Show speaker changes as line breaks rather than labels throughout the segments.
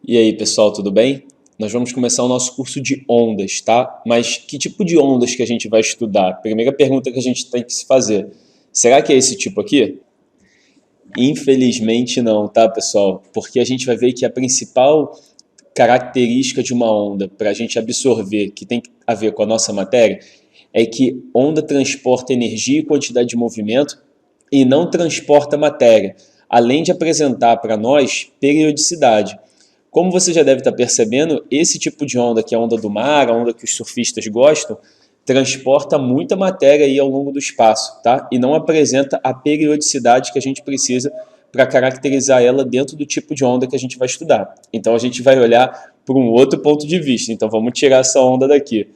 E aí, pessoal, tudo bem? Nós vamos começar o nosso curso de ondas, tá? Mas que tipo de ondas que a gente vai estudar? Primeira pergunta que a gente tem que se fazer. Será que é esse tipo aqui? Infelizmente não, tá, pessoal? Porque a gente vai ver que a principal característica de uma onda para a gente absorver, que tem a ver com a nossa matéria, é que onda transporta energia e quantidade de movimento e não transporta matéria, além de apresentar para nós periodicidade. Como você já deve estar percebendo, esse tipo de onda, que é a onda do mar, a onda que os surfistas gostam, transporta muita matéria aí ao longo do espaço, tá? E não apresenta a periodicidade que a gente precisa para caracterizar ela dentro do tipo de onda que a gente vai estudar. Então a gente vai olhar por um outro ponto de vista. Então vamos tirar essa onda daqui.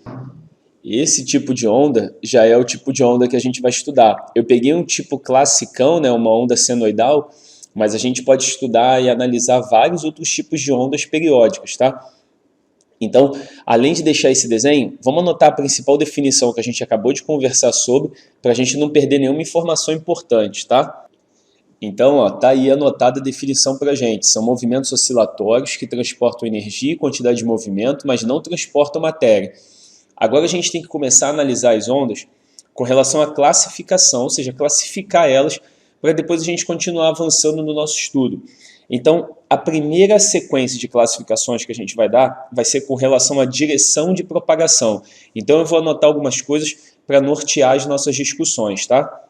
Esse tipo de onda já é o tipo de onda que a gente vai estudar. Eu peguei um tipo classicão, né, uma onda senoidal, mas a gente pode estudar e analisar vários outros tipos de ondas periódicas, tá? Então, além de deixar esse desenho, vamos anotar a principal definição que a gente acabou de conversar sobre, para a gente não perder nenhuma informação importante, tá? Então, ó, tá aí anotada a definição para a gente. São movimentos oscilatórios que transportam energia e quantidade de movimento, mas não transportam matéria. Agora a gente tem que começar a analisar as ondas com relação à classificação, ou seja, classificar elas para depois a gente continuar avançando no nosso estudo. Então, a primeira sequência de classificações que a gente vai dar vai ser com relação à direção de propagação. Então, eu vou anotar algumas coisas para nortear as nossas discussões, tá?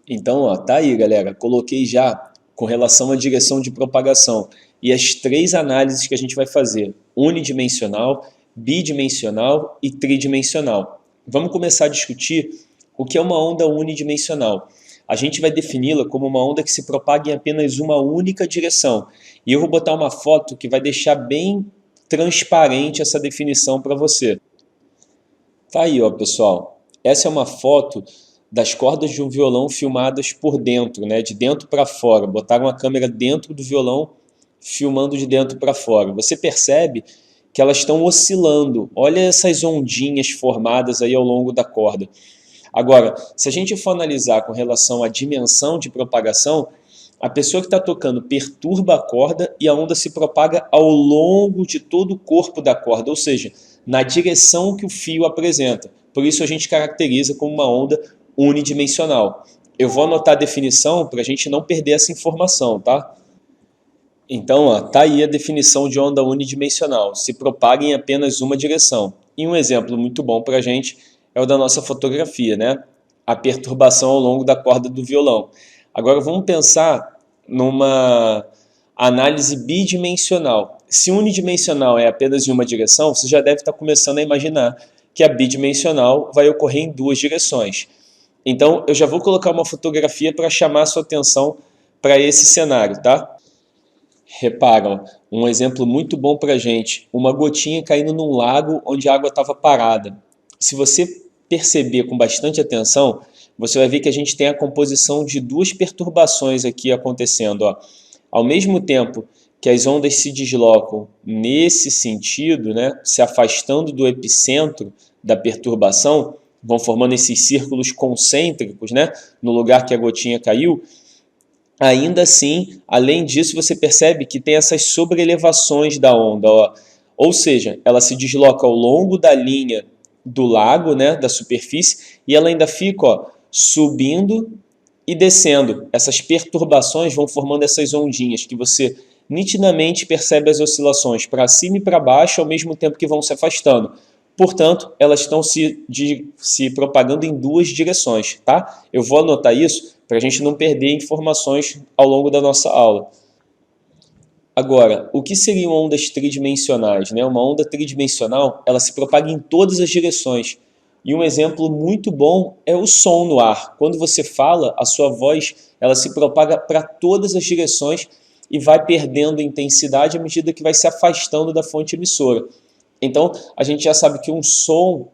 Então, ó, tá aí, galera. Coloquei já com relação à direção de propagação e as três análises que a gente vai fazer: unidimensional, bidimensional e tridimensional. Vamos começar a discutir o que é uma onda unidimensional. A gente vai defini-la como uma onda que se propaga em apenas uma única direção. E eu vou botar uma foto que vai deixar bem transparente essa definição para você. Tá aí, ó, pessoal. Essa é uma foto das cordas de um violão filmadas por dentro, né, de dentro para fora. Botaram a câmera dentro do violão, filmando de dentro para fora. Você percebe que elas estão oscilando. Olha essas ondinhas formadas aí ao longo da corda. Agora, se a gente for analisar com relação à dimensão de propagação, a pessoa que está tocando perturba a corda e a onda se propaga ao longo de todo o corpo da corda, ou seja, na direção que o fio apresenta. Por isso a gente caracteriza como uma onda unidimensional. Eu vou anotar a definição para a gente não perder essa informação, tá? Então, ó, tá aí a definição de onda unidimensional. Se propaga em apenas uma direção. E um exemplo muito bom para a gente é o da nossa fotografia, né? A perturbação ao longo da corda do violão. Agora vamos pensar numa análise bidimensional. Se unidimensional é apenas em uma direção, você já deve estar começando a imaginar que a bidimensional vai ocorrer em duas direções. Então, eu já vou colocar uma fotografia para chamar a sua atenção para esse cenário, tá? Repara, um exemplo muito bom para a gente, uma gotinha caindo num lago onde a água estava parada. Se você perceber com bastante atenção, você vai ver que a gente tem a composição de duas perturbações aqui acontecendo. Ó. Ao mesmo tempo que as ondas se deslocam nesse sentido, né, se afastando do epicentro da perturbação, vão formando esses círculos concêntricos, né, no lugar que a gotinha caiu. Ainda assim, além disso, você percebe que tem essas sobrelevações da onda, ó. Ou seja, ela se desloca ao longo da linha do lago, né, da superfície, e ela ainda fica, ó, subindo e descendo. Essas perturbações vão formando essas ondinhas que você nitidamente percebe as oscilações para cima e para baixo ao mesmo tempo que vão se afastando. Portanto, elas estão se propagando em duas direções, tá? Eu vou anotar isso para a gente não perder informações ao longo da nossa aula. Agora, o que seriam ondas tridimensionais, né? Uma onda tridimensional, ela se propaga em todas as direções. E um exemplo muito bom é o som no ar. Quando você fala, a sua voz ela se propaga para todas as direções e vai perdendo intensidade à medida que vai se afastando da fonte emissora. Então, a gente já sabe que o som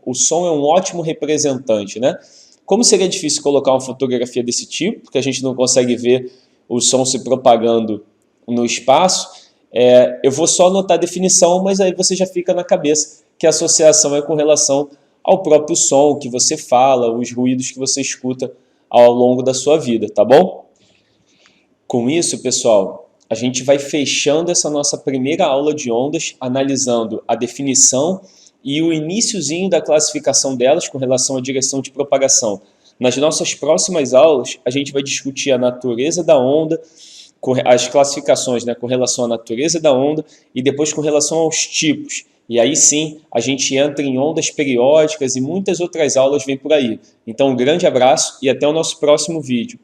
é um ótimo representante, né? Como seria difícil colocar uma fotografia desse tipo, porque a gente não consegue ver o som se propagando no espaço, eu vou só anotar a definição, mas aí você já fica na cabeça que a associação é com relação ao próprio som que você fala, os ruídos que você escuta ao longo da sua vida, tá bom? Com isso, pessoal, a gente vai fechando essa nossa primeira aula de ondas, analisando a definição e o iniciozinho da classificação delas com relação à direção de propagação. Nas nossas próximas aulas, a gente vai discutir a natureza da onda, as classificações, né, com relação à natureza da onda e depois com relação aos tipos. E aí sim, a gente entra em ondas periódicas e muitas outras aulas vêm por aí. Então, um grande abraço e até o nosso próximo vídeo.